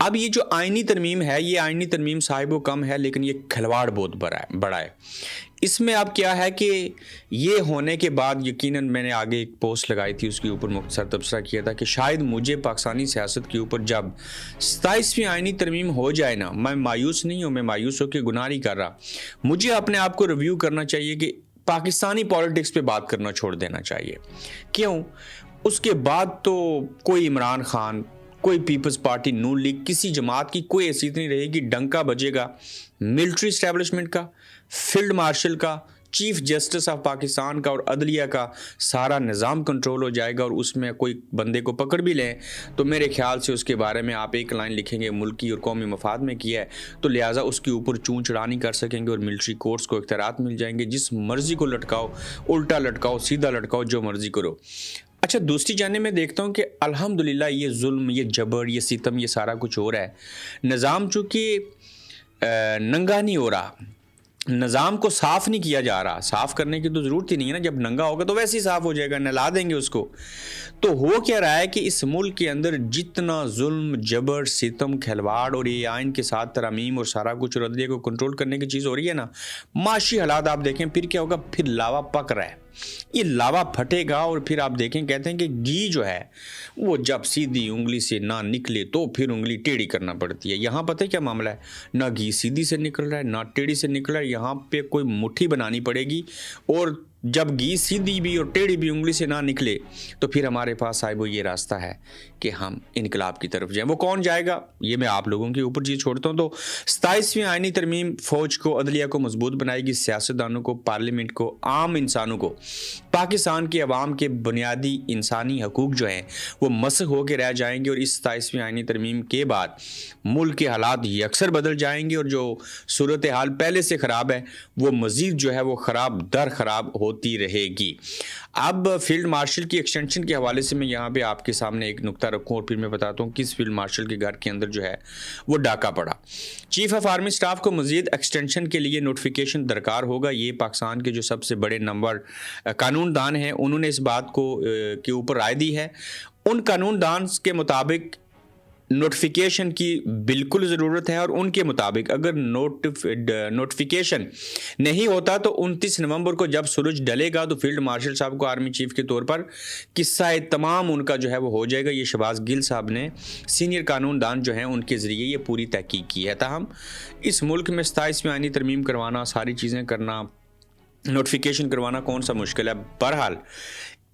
اب یہ جو آئینی ترمیم ہے، یہ آئینی ترمیم صاحب و کم ہے، لیکن یہ کھلواڑ بہت بڑا ہے اس میں۔ اب کیا ہے کہ یہ ہونے کے بعد یقیناً میں نے آگے ایک پوسٹ لگائی تھی، اس کے اوپر مختصر تبصرہ کیا تھا کہ شاید مجھے پاکستانی سیاست کے اوپر جب 27ویں آئینی ترمیم ہو جائے نا، میں مایوس نہیں ہوں، میں مایوس ہو کے گناہ نہیں کر رہا، مجھے اپنے آپ کو ریویو کرنا چاہیے کہ پاکستانی پالیٹکس پہ بات کرنا چھوڑ دینا چاہیے۔ کیوں؟ اس کے بعد تو کوئی عمران خان، کوئی پیپلز پارٹی، نون لیگ، کسی جماعت کی کوئی حیثیت نہیں رہے گی۔ ڈنکا بجے گا ملٹری اسٹیبلشمنٹ کا، فیلڈ مارشل کا، چیف جسٹس آف پاکستان کا اور عدلیہ کا سارا نظام کنٹرول ہو جائے گا، اور اس میں کوئی بندے کو پکڑ بھی لیں تو میرے خیال سے اس کے بارے میں آپ ایک لائن لکھیں گے ملکی اور قومی مفاد میں کیا ہے، تو لہٰذا اس کے اوپر چون چڑھا نہیں کر سکیں گے، اور ملٹری کورٹس کو اختیارات مل جائیں گے، جس مرضی کو لٹکاؤ، الٹا لٹکاؤ، سیدھا لٹکاؤ، جو مرضی کرو۔ اچھا، دوسری جانب میں دیکھتا ہوں کہ الحمدللہ یہ ظلم، یہ جبر، یہ ستم، یہ سارا کچھ ہو رہا ہے۔ نظام چونکہ ننگا نہیں ہو رہا، نظام کو صاف نہیں کیا جا رہا، صاف کرنے کی تو ضرورت ہی نہیں ہے نا، جب ننگا ہوگا تو ویسے ہی صاف ہو جائے گا، نہلا دیں گے اس کو۔ تو ہو کیا رہا ہے کہ اس ملک کے اندر جتنا ظلم، جبر، ستم، کھلواڑ اور یہ آئین کے ساتھ ترامیم اور سارا کچھ اور عدلیہ کو کنٹرول کرنے کی چیز ہو رہی ہے نا، معاشی حالات آپ دیکھیں پھر کیا ہوگا، پھر لاوا پک رہا ہے، یہ لاوا پھٹے گا، اور پھر آپ دیکھیں کہتے ہیں کہ گھی جو ہے وہ جب سیدھی انگلی سے نہ نکلے تو پھر انگلی ٹیڑھی کرنا پڑتی ہے۔ یہاں پتہ ہے کیا معاملہ ہے، نہ گھی سیدھی سے نکل رہا ہے نہ ٹیڑھی سے نکل رہا ہے، یہاں پہ کوئی مٹھی بنانی پڑے گی، اور جب گھی سیدھی بھی اور ٹیڑھی بھی انگلی سے نہ نکلے تو پھر ہمارے پاس صاحب یہ راستہ ہے کہ ہم انقلاب کی طرف جائیں۔ وہ کون جائے گا یہ میں آپ لوگوں کے اوپر چیز چھوڑتا ہوں۔ تو 27ویں آئینی ترمیم فوج کو، عدلیہ کو مضبوط بنائے گی، سیاستدانوں کو، پارلیمنٹ کو، عام انسانوں کو، پاکستان کے عوام کے بنیادی انسانی حقوق جو ہیں وہ مسخ ہو کے رہ جائیں گے، اور اس 27ویں آئینی ترمیم کے بعد ملک کے حالات یکسر بدل جائیں گے، اور جو صورتحال پہلے سے خراب ہے وہ مزید جو ہے وہ خراب در خراب ہوتی رہے گی۔ اب فیلڈ مارشل کی ایکسٹینشن کے حوالے سے میں یہاں پہ آپ کے سامنے ایک نقطہ رکھوں، اور پھر میں بتاتا ہوں کس فیلڈ مارشل کے گھر کے اندر جو ہے وہ ڈاکہ پڑا۔ چیف آف آرمی سٹاف کو مزید ایکسٹینشن کے لیے نوٹیفیکیشن درکار ہوگا۔ یہ پاکستان کے جو سب سے بڑے نمبر قانون دان ہیں انہوں نے اس بات کو کے اوپر رائے دی ہے۔ ان قانون دان کے مطابق نوٹیفیکیشن کی بالکل ضرورت ہے، اور ان کے مطابق اگر نوٹیفیکیشن نہیں ہوتا تو 29 نومبر کو جب سورج ڈلے گا تو فیلڈ مارشل صاحب کو آرمی چیف کے طور پر قصہ تمام ان کا جو ہے وہ ہو جائے گا۔ یہ شہباز گل صاحب نے سینئر قانون دان جو ہیں ان کے ذریعے یہ پوری تحقیق کی ہے۔ تاہم اس ملک میں 27ویں آئینی ترمیم کروانا، ساری چیزیں کرنا، نوٹیفیکیشن کروانا کون سا مشکل ہے۔ بہرحال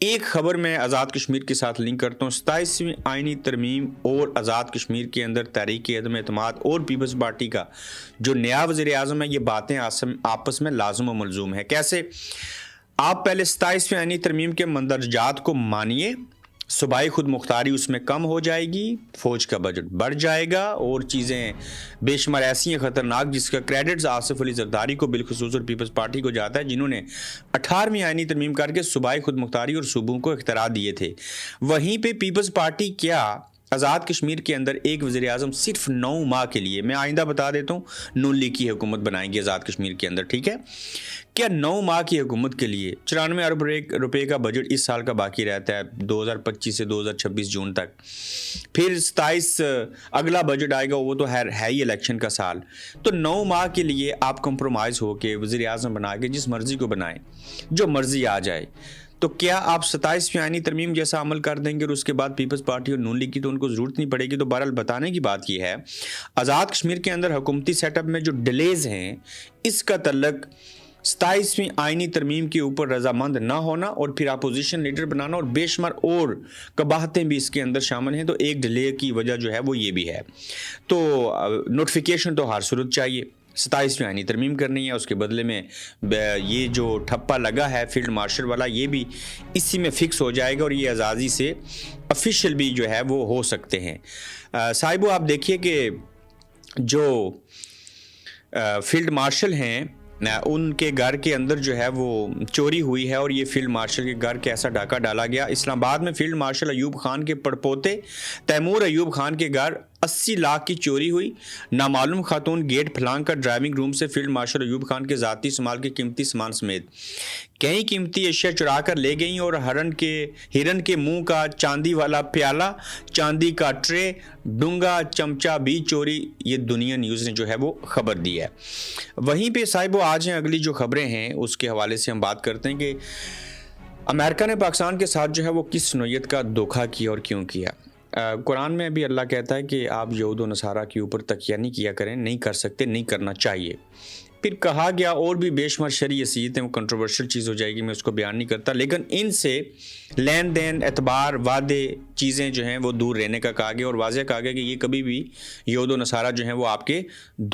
ایک خبر میں آزاد کشمیر کے ساتھ لنک کرتا ہوں۔ 27ویں آئینی ترمیم اور آزاد کشمیر کے اندر تحریک عدم اعتماد اور پیپلز پارٹی کا جو نیا وزیر اعظم ہے، یہ باتیں آپس میں لازم و ملزوم ہے۔ کیسے؟ آپ پہلے 27ویں آئینی ترمیم کے مندرجات کو مانیے، صوبائی خود مختاری اس میں کم ہو جائے گی، فوج کا بجٹ بڑھ جائے گا، اور چیزیں بے شمار ایسی ہیں خطرناک جس کا کریڈٹس آصف علی زرداری کو بالخصوص اور پیپلز پارٹی کو جاتا ہے، جنہوں نے 18ویں آئینی ترمیم کر کے صوبائی خود مختاری اور صوبوں کو اختیارات دیے تھے۔ وہیں پہ پیپلز پارٹی کیا آزاد کشمیر کے اندر ایک وزیر اعظم صرف 9 ماہ کے لیے، میں آئندہ بتا دیتا ہوں، نون لیگ کی حکومت بنائیں گی آزاد کشمیر کے اندر، ٹھیک ہے؟ کیا 9 ماہ کی حکومت کے لیے 94 ارب روپے کا بجٹ اس سال کا باقی رہتا ہے 2025 سے 2026 جون تک، پھر 27 اگلا بجٹ آئے گا، وہ تو ہے ہی الیکشن کا سال۔ تو 9 ماہ کے لیے آپ کمپرومائز ہو کے وزیر اعظم بنا کے جس مرضی کو بنائیں، جو مرضی آ جائے، تو کیا آپ 27ویں آئینی ترمیم جیسا عمل کر دیں گے اور اس کے بعد پیپلز پارٹی اور نون لیگ کی تو ان کو ضرورت نہیں پڑے گی؟ تو بہرحال بتانے کی بات یہ ہے، آزاد کشمیر کے اندر حکومتی سیٹ اپ میں جو ڈیلیز ہیں اس کا تعلق 27ویں آئینی ترمیم کے اوپر رضامند نہ ہونا اور پھر اپوزیشن لیڈر بنانا، اور بے شمار اور قباحتیں بھی اس کے اندر شامل ہیں۔ تو ایک ڈیلے کی وجہ جو ہے وہ یہ بھی ہے۔ تو نوٹیفیکیشن تو ہر صورت چاہیے، 27ویں آئینی ترمیم کرنی ہے، اس کے بدلے میں یہ جو ٹھپا لگا ہے فیلڈ مارشل والا یہ بھی اسی میں فکس ہو جائے گا، اور یہ اعزازی سے افیشل بھی جو ہے وہ ہو سکتے ہیں۔ صاحبو آپ دیکھیے کہ جو فیلڈ مارشل ہیں ان کے گھر کے اندر جو ہے وہ چوری ہوئی ہے، اور یہ فیلڈ مارشل کے گھر کیسا ڈاکہ ڈالا گیا۔ اسلام آباد میں فیلڈ مارشل ایوب خان کے پڑپوتے تیمور ایوب خان کے گھر 80 لاکھ کی چوری ہوئی. نامعلوم خاتون گیٹ پھلانگ کر ڈرائیونگ روم سے فیلڈ مارشل ایوب خان کے ذاتی استعمال کے قیمتی سامان سمیت کئی قیمتی اشیاء چرا کر لے گئیں اور ہرن کے منہ کا چاندی والا پیالہ، چاندی کا ٹرے، ڈونگا، چمچہ بھی چوری. یہ دنیا نیوز نے جو ہے وہ خبر دی ہے. وہیں پہ صاحب آج ہیں اگلی جو خبریں ہیں اس کے حوالے سے ہم بات کرتے ہیں کہ امریکہ نے پاکستان کے ساتھ جو ہے وہ کس نوعیت کا دھوکہ کیا اور کیوں کیا. قرآن میں بھی اللہ کہتا ہے کہ آپ یہود و نصارہ کے اوپر تکیہ نہیں کیا کریں، نہیں کر سکتے، نہیں کرنا چاہیے. پھر کہا گیا اور بھی بے شمار شرعی حیثیت ہیں، وہ کنٹروورشل چیز ہو جائے گی، میں اس کو بیان نہیں کرتا، لیکن ان سے لین دین، اعتبار، وعدے، چیزیں جو ہیں وہ دور رہنے کا کہا گیا اور واضح کہا گیا کہ یہ کبھی بھی یہود و نصارہ جو ہیں وہ آپ کے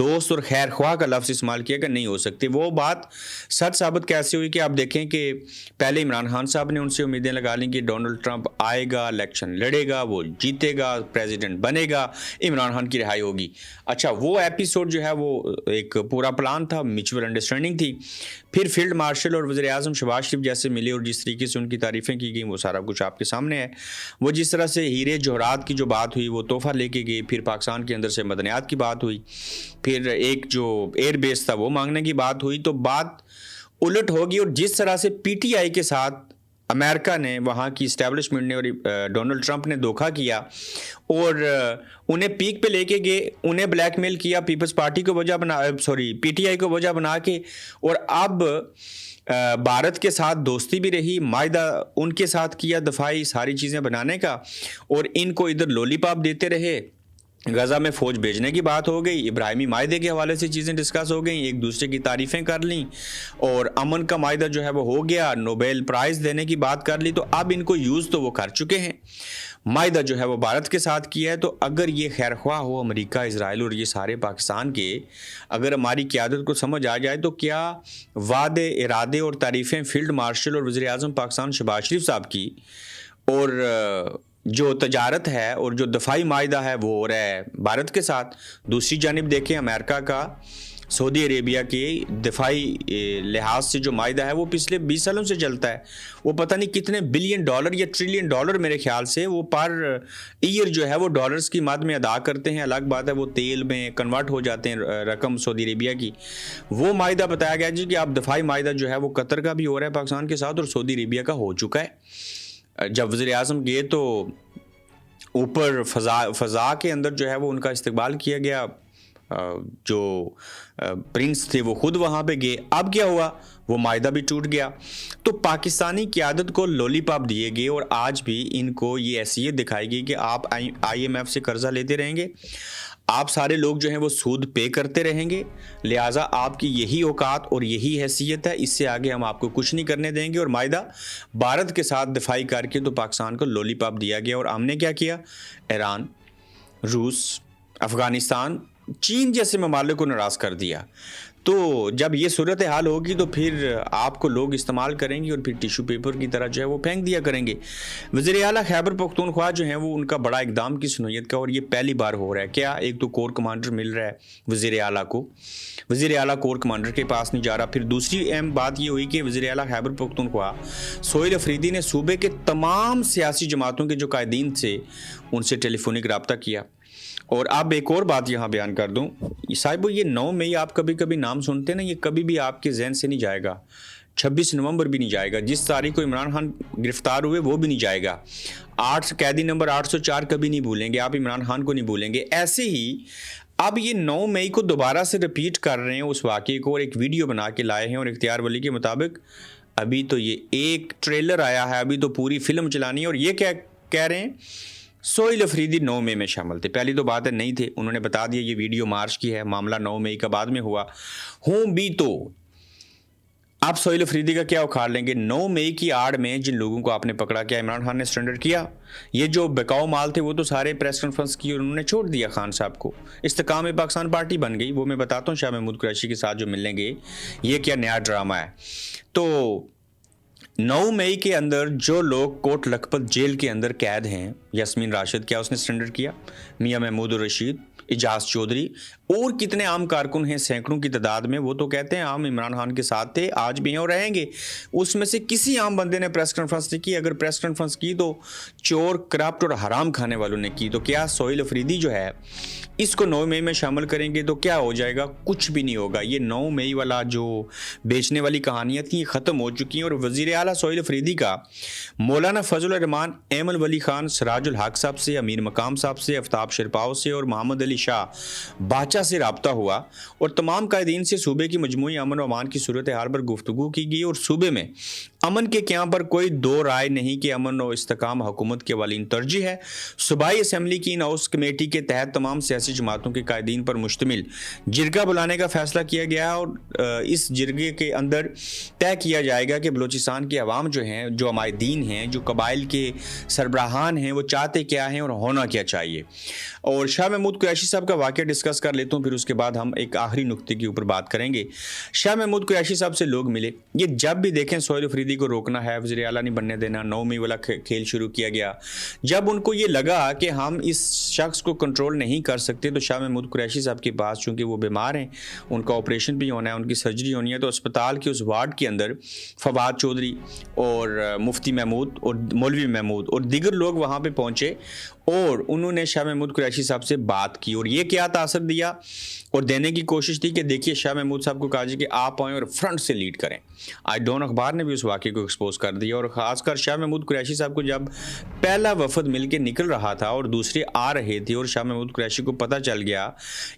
دوست اور خیر خواہ کا لفظ استعمال کیا کہ نہیں ہو سکتے. وہ بات سچ ثابت کیسے ہوئی کہ آپ دیکھیں کہ پہلے عمران خان صاحب نے ان سے امیدیں لگا لیں کہ ڈونلڈ ٹرمپ آئے گا، الیکشن لڑے گا، وہ جیتے گا، پریزیڈنٹ بنے گا، عمران خان کی رہائی ہوگی. اچھا وہ ایپیسوڈ جو ہے وہ ایک پورا پلان تھا، میوچول انڈرسٹینڈنگ تھی. پھر فیلڈ مارشل اور وزیر اعظم شہباز شریف جیسے ملے اور جس طریقے سے ان کی تعریفیں کی گئیں وہ سارا کچھ آپ کے سامنے ہے. وہ جس طرح سے ہیرے جوہرات کی جو بات ہوئی وہ تحفہ لے کے گئے، پھر پاکستان کے اندر سے مدنیات کی بات ہوئی، پھر ایک جو ایئر بیس تھا وہ مانگنے کی بات ہوئی، تو بات الٹ ہوگی. اور جس طرح سے پی ٹی آئی کے ساتھ امریکہ نے، وہاں کی اسٹیبلشمنٹ نے اور ڈونلڈ ٹرمپ نے دھوکہ کیا اور انہیں پیک پہ لے کے گئے، انہیں بلیک میل کیا، پیپلز پارٹی کو وجہ پی ٹی آئی کو وجہ بنا کے، اور اب بھارت کے ساتھ دوستی بھی رہی، معاہدہ ان کے ساتھ کیا دفاعی ساری چیزیں بنانے کا، اور ان کو ادھر لولی پاپ دیتے رہے. غزہ میں فوج بھیجنے کی بات ہو گئی، ابراہیمی معاہدے کے حوالے سے چیزیں ڈسکس ہو گئیں، ایک دوسرے کی تعریفیں کر لیں، اور امن کا معاہدہ جو ہے وہ ہو گیا، نوبیل پرائز دینے کی بات کر لی. تو اب ان کو یوز تو وہ کر چکے ہیں، معاہدہ جو ہے وہ بھارت کے ساتھ کیا ہے. تو اگر یہ خیر خواہ ہو امریکہ، اسرائیل اور یہ سارے پاکستان کے، اگر ہماری قیادت کو سمجھ آ جائے تو کیا وعدے، ارادے اور تعریفیں فیلڈ مارشل اور وزیر اعظم پاکستان شہباز شریف صاحب کی، اور جو تجارت ہے اور جو دفاعی معاہدہ ہے وہ ہو رہا ہے بھارت کے ساتھ. دوسری جانب دیکھیں امریکہ کا سعودی عربیہ کے دفاعی لحاظ سے جو معاہدہ ہے وہ پچھلے 20 سالوں سے چلتا ہے. وہ پتہ نہیں کتنے بلین ڈالر یا ٹریلین ڈالر میرے خیال سے وہ پر ایئر جو ہے وہ ڈالرز کی مد میں ادا کرتے ہیں. الگ بات ہے وہ تیل میں کنورٹ ہو جاتے ہیں رقم سعودی عربیہ کی. وہ معاہدہ بتایا گیا جی کہ اب دفاعی معاہدہ جو ہے وہ قطر کا بھی ہو رہا ہے پاکستان کے ساتھ اور سعودی عربیہ کا ہو چکا ہے. جب وزیر اعظم گئے تو اوپر فضا کے اندر جو ہے وہ ان کا استقبال کیا گیا، جو پرنس تھے وہ خود وہاں پہ گئے. اب کیا ہوا، وہ معاہدہ بھی ٹوٹ گیا. تو پاکستانی قیادت کو لولی پاپ دیے گئے اور آج بھی ان کو یہ حیثیت دکھائی گئی کہ آپ آئی ایم ایف سے قرضہ لیتے رہیں گے، آپ سارے لوگ جو ہیں وہ سود پے کرتے رہیں گے، لہٰذا آپ کی یہی اوقات اور یہی حیثیت ہے، اس سے آگے ہم آپ کو کچھ نہیں کرنے دیں گے. اور معاہدہ بھارت کے ساتھ دفاعی کر کے تو پاکستان کو لولی پاپ دیا گیا. اور ہم نے کیا کیا، ایران، روس، افغانستان، چین جیسے ممالک کو ناراض کر دیا. تو جب یہ صورتحال ہوگی تو پھر آپ کو لوگ استعمال کریں گے اور پھر ٹیشو پیپر کی طرح جو ہے وہ پھینک دیا کریں گے. وزیر اعلیٰ خیبر پختونخوا جو ہیں وہ ان کا بڑا اقدام کی نوعیت کا، اور یہ پہلی بار ہو رہا ہے. کیا ایک تو کور کمانڈر مل رہا ہے وزیر اعلیٰ کو، وزیر اعلیٰ کور کمانڈر کے پاس نہیں جا رہا. پھر دوسری اہم بات یہ ہوئی کہ وزیر اعلیٰ خیبر پختونخوا سہیل افریدی نے صوبے کے تمام سیاسی جماعتوں کے جو قائدین تھے ان سے ٹیلی فونک رابطہ کیا. اور اب ایک اور بات یہاں بیان کر دوں صاحب، یہ 9 مئی آپ کبھی کبھی نام سنتے ہیں نا، یہ کبھی بھی آپ کے ذہن سے نہیں جائے گا. 26 نومبر بھی نہیں جائے گا، جس تاریخ کو عمران خان گرفتار ہوئے وہ بھی نہیں جائے گا. 8 قیدی نمبر 804 کبھی نہیں بھولیں گے آپ، عمران خان کو نہیں بھولیں گے. ایسے ہی اب یہ 9 مئی کو دوبارہ سے رپیٹ کر رہے ہیں اس واقعے کو، اور ایک ویڈیو بنا کے لائے ہیں. اور اختیار ولی کے مطابق ابھی تو یہ ایک ٹریلر آیا ہے، ابھی تو پوری فلم چلانی ہے. اور یہ کیا کہہ رہے ہیں، سہیل افریدی 9 مئی میں شامل تھے. پہلی تو بات ہے نہیں تھے، انہوں نے بتا دیا یہ ویڈیو مارچ کی ہے، معاملہ 9 مئی کا بعد میں ہوا. ہوں بھی تو آپ سہیل افریدی کا کیا اکھاڑ لیں گے؟ 9 مئی کی آڑ میں جن لوگوں کو آپ نے پکڑا، کیا عمران خان نے سرنڈر کیا؟ یہ جو بکاؤ مال تھے وہ تو سارے پریس کانفرنس کی اور انہوں نے چھوڑ دیا خان صاحب کو. استحکام پاکستان پارٹی بن گئی. وہ میں بتاتا ہوں شاہ محمود قریشی کے ساتھ جو ملیں گے یہ کیا نیا ڈرامہ ہے. تو 9 مئی کے اندر جو لوگ کوٹ لکھپت جیل کے اندر قید ہیں، یاسمین راشد کیا اس نے سرنڈر کیا؟ میاں محمود الرشید، اعجاز چودھری اور کتنے عام کارکن ہیں سینکڑوں کی تعداد میں، وہ تو کہتے ہیں عام عمران خان کے ساتھ تھے، آج بھی ہیں اور رہیں گے۔ اس میں سے کسی عام بندے نے پریس کانفرنس نہیں کی، اگر پریس کانفرنس کی تو چور، کرپٹ اور حرام کھانے والوں نے کی۔ تو کیا سہیل افریدی جو ہے اس کو 9 مئی میں شامل کریں گے تو کیا ہو جائے گا؟ کچھ بھی نہیں ہوگا۔ یہ 9 مئی والا جو بیچنے والی کہانیاں تھیں یہ ختم ہو چکی ہیں، اور وزیر اعلیٰ سہیل افریدی کا مولانا فضل الرحمان، ایمن ولی خان، سراج الحق صاحب سے، امیر مقام صاحب سے، آفتاب شرپاؤ سے اور محمد علی شاہ باچا سے رابطہ ہوا، اور تمام قائدین سے صوبے کی مجموعی امن و امان کی صورتحال پر گفتگو کی گئی، اور صوبے میں امن کے قیام پر کوئی دو رائے نہیں کہ امن و استحکام حکومت کی اولین ترجیح ہے۔ صوبائی اسمبلی کی ان ہاؤس کمیٹی کے تحت تمام سیاسی جماعتوں کے قائدین پر مشتمل جرگہ بلانے کا فیصلہ کیا گیا ہے، اور اس جرگے کے اندر طے کیا جائے گا کہ بلوچستان کے عوام جو ہیں، جو عمائدین ہیں، جو قبائل کے سربراہان ہیں، وہ چاہتے کیا ہیں اور ہونا کیا چاہیے۔ اور شاہ محمود قریشی صاحب کا واقعہ ڈسکس کر لیتا ہوں، پھر اس کے بعد ہم ایک آخری نقطے کے اوپر بات کریں گے۔ شاہ محمود قریشی صاحب سے لوگ ملے، یہ جب بھی دیکھیں سہیل افریدی کو روکنا ہے، وزیر اعلیٰ نہیں بننے دینا، 9 مئی والا کھیل شروع کیا گیا۔ جب ان کو یہ لگا کہ ہم اس شخص کو کنٹرول نہیں کر سکتے تو شاہ محمود قریشی صاحب کے پاس، چونکہ وہ بیمار ہیں، ان کا آپریشن بھی ہونا ہے، ان کی سرجری ہونی ہے، تو اسپتال کے اس وارڈ کے اندر فواد چودھری اور مفتی محمود اور مولوی محمود اور دیگر لوگ وہاں پہ پہنچے، اور انہوں نے شاہ محمود قریشی صاحب سے بات کی، اور یہ کیا تاثر دیا اور دینے کی کوشش تھی کہ دیکھیے شاہ محمود صاحب کو کہا جی کہ آپ آئیں اور فرنٹ سے لیڈ کریں۔ آج ڈون اخبار نے بھی اس واقعے کو ایکسپوز کر دیا، اور خاص کر شاہ محمود قریشی صاحب کو جب پہلا وفد مل کے نکل رہا تھا اور دوسرے آ رہے تھے، اور شاہ محمود قریشی کو پتہ چل گیا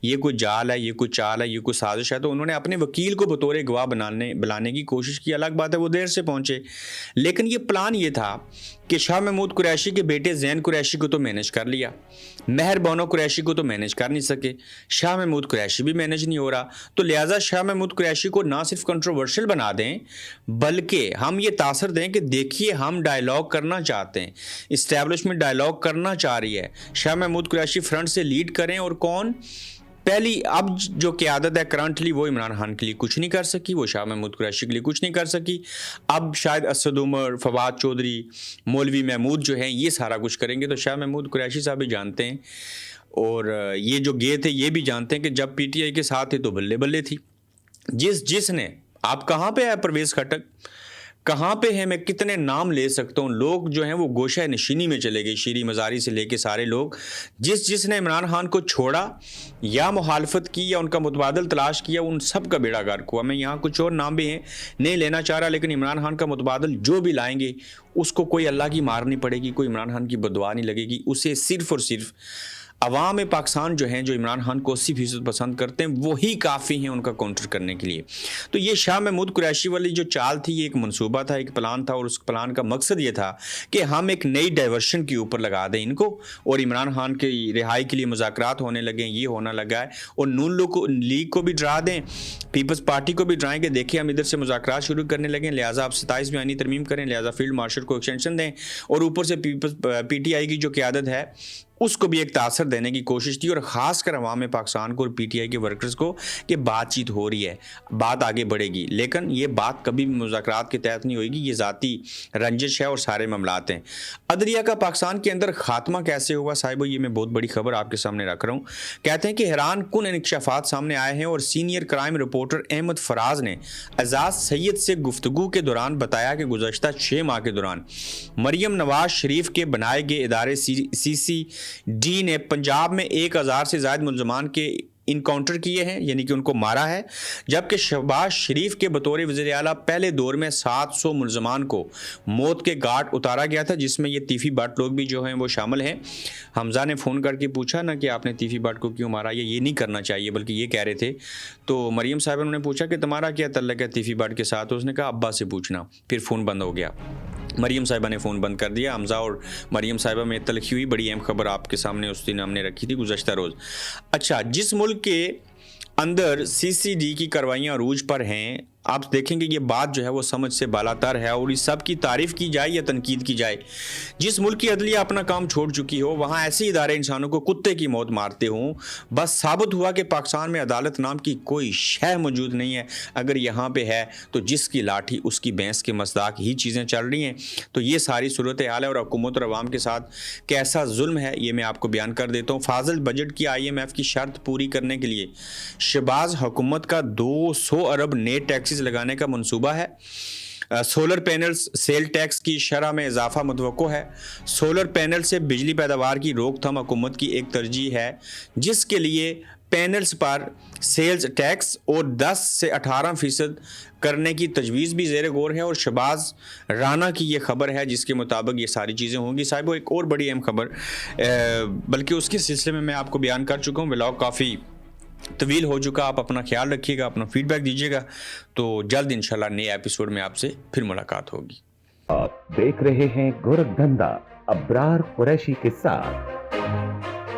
یہ کوئی جال ہے، یہ کوئی چال ہے، یہ کوئی سازش ہے، تو انہوں نے اپنے وکیل کو بطور گواہ بلانے کی کوشش کی۔ الگ بات ہے وہ دیر سے پہنچے، لیکن یہ پلان یہ تھا کہ شاہ محمود قریشی کے بیٹے زین قریشی کو تو مینج کر لیا، مہر بانو قریشی کو تو مینج کر نہیں سکے، شاہ محمود قریشی بھی مینج نہیں ہو رہا، تو لہٰذا شاہ محمود قریشی کو نہ صرف کنٹروورشل بنا دیں بلکہ ہم یہ تاثر دیں کہ دیکھیے ہم ڈائیلاگ کرنا چاہتے ہیں، اسٹیبلشمنٹ ڈائیلاگ کرنا چاہ رہی ہے، شاہ محمود قریشی فرنٹ سے لیڈ کریں، اور کون پہلی اب جو قیادت ہے کرنٹلی وہ عمران خان کے لیے کچھ نہیں کر سکی، وہ شاہ محمود قریشی کے لیے کچھ نہیں کر سکی، اب شاید اسد عمر، فواد چودھری، مولوی محمود جو ہیں یہ سارا کچھ کریں گے۔ تو شاہ محمود قریشی صاحب بھی جانتے ہیں، اور یہ جو گئے تھے یہ بھی جانتے ہیں کہ جب پی ٹی آئی کے ساتھ تھے تو بلے بلے تھی، جس نے آپ کہاں پہ ہے پرویز خٹک، کہاں پہ ہیں، میں کتنے نام لے سکتا ہوں، لوگ جو ہیں وہ گوشہ نشینی میں چلے گئے، شیری مزاری سے لے کے سارے لوگ، جس نے عمران خان کو چھوڑا یا مخالفت کی یا ان کا متبادل تلاش کیا، ان سب کا بیڑا غرق ہوا۔ میں یہاں کچھ اور نام بھی ہیں نہیں لینا چاہ رہا، لیکن عمران خان کا متبادل جو بھی لائیں گے اس کو کوئی اللہ کی مار نہیں پڑے گی، کوئی عمران خان کی بددعا نہیں لگے گی، اسے صرف اور صرف عوام پاکستان جو ہیں، جو عمران خان کو 80% پسند کرتے ہیں، وہی کافی ہیں ان کا کاؤنٹر کرنے کے لیے۔ تو یہ شاہ محمود قریشی والی جو چال تھی، یہ ایک منصوبہ تھا، ایک پلان تھا، اور اس پلان کا مقصد یہ تھا کہ ہم ایک نئی ڈائیورشن کے اوپر لگا دیں ان کو، اور عمران خان کی رہائی کے لیے مذاکرات ہونے لگیں، یہ ہونا لگا ہے، اور نون لیگ کو بھی ڈرا دیں، پیپلز پارٹی کو بھی ڈرائیں کہ دیکھیں ہم ادھر سے مذاکرات شروع کرنے لگیں، لہٰذا آپ 27 میں آئینی ترمیم کریں، لہٰذا فیلڈ مارشل کو ایکسٹینشن دیں، اور اوپر سے پی ٹی آئی کی جو قیادت ہے اس کو بھی ایک تاثر دینے کی کوشش تھی، اور خاص کر عوام پاکستان کو اور پی ٹی آئی کے ورکرز کو کہ بات چیت ہو رہی ہے، بات آگے بڑھے گی، لیکن یہ بات کبھی بھی مذاکرات کے تحت نہیں ہوئے گی، یہ ذاتی رنجش ہے اور سارے معاملات ہیں۔ عدلیہ کا پاکستان کے اندر خاتمہ کیسے ہوا صاحبو، یہ میں بہت بڑی خبر آپ کے سامنے رکھ رہا ہوں۔ کہتے ہیں کہ حیران کن انکشافات سامنے آئے ہیں، اور سینئر کرائم رپورٹر احمد فراز نے اعزاز سید سے گفتگو کے دوران بتایا کہ گزشتہ 6 ماہ کے دوران مریم نواز شریف کے بنائے گئے ادارے سی سی ڈی نے پنجاب میں 1000 سے زائد ملزمان کے انکاؤنٹر کیے ہیں، یعنی کہ ان کو مارا ہے، جبکہ شہباز شریف کے بطور وزیر اعلیٰ پہلے دور میں 700 ملزمان کو موت کے گھاٹ اتارا گیا تھا، جس میں یہ تیفی بٹ لوگ بھی جو ہیں وہ شامل ہیں۔ حمزہ نے فون کر کے پوچھا نا کہ آپ نے تیفی بٹ کو کیوں مارا، یہ نہیں کرنا چاہیے، بلکہ یہ کہہ رہے تھے، تو مریم صاحبہ نے پوچھا کہ تمہارا کیا تعلق ہے تیفی بٹ کے ساتھ، اس نے کہا ابا سے پوچھنا، پھر فون بند ہو گیا، مریم صاحبہ نے فون بند کر دیا۔ حمزہ اور مریم صاحبہ میں تلخی ہوئی، بڑی اہم خبر آپ کے سامنے اس دن ہم نے رکھی تھی گزشتہ روز۔ اچھا، جس ملک کے اندر سی سی ڈی کی کاروائیاں عروج پر ہیں، آپ دیکھیں گے یہ بات جو ہے وہ سمجھ سے بالاتر ہے، اور اس سب کی تعریف کی جائے یا تنقید کی جائے، جس ملک کی عدلیہ اپنا کام چھوڑ چکی ہو وہاں ایسے ادارے انسانوں کو کتے کی موت مارتے ہوں، بس ثابت ہوا کہ پاکستان میں عدالت نام کی کوئی شے موجود نہیں ہے۔ اگر یہاں پہ ہے تو جس کی لاٹھی اس کی بھینس کے مصداق ہی چیزیں چل رہی ہیں۔ تو یہ ساری صورتحال ہے، اور حکومت اور عوام کے ساتھ کیسا ظلم ہے یہ میں آپ کو بیان کر دیتا ہوں۔ فاضل بجٹ کی IMF کی شرط پوری کرنے کے لیے شہباز حکومت کا 200 ارب نئے ٹیکسز لگانے کا منصوبہ ہے۔ سولر پینلز سیل ٹیکس کی شرح میں اضافہ متوقع ہے۔ سولر پینل سے بجلی پیداوار کی روک تھام حکومت کی ایک ترجیح ہے، جس کے لیے پینلز پر سیلز ٹیکس اور 10 سے 18% کرنے کی تجویز بھی زیر غور ہے، اور شہباز رانا کی یہ خبر ہے جس کے مطابق یہ ساری چیزیں ہوں گی۔ صاحب ایک اور بڑی اہم خبر بلکہ اس کے سلسلے میں میں آپ کو بیان کر چکا ہوں، ولاگ کافی طویل ہو چکا، آپ اپنا خیال رکھیے گا، اپنا فیڈ بیک دیجیے گا، تو جلد انشاءاللہ نئے ایپیسوڈ میں آپ سے پھر ملاقات ہوگی۔ آپ دیکھ رہے ہیں گورکھ دھندا ابرار قریشی کے ساتھ۔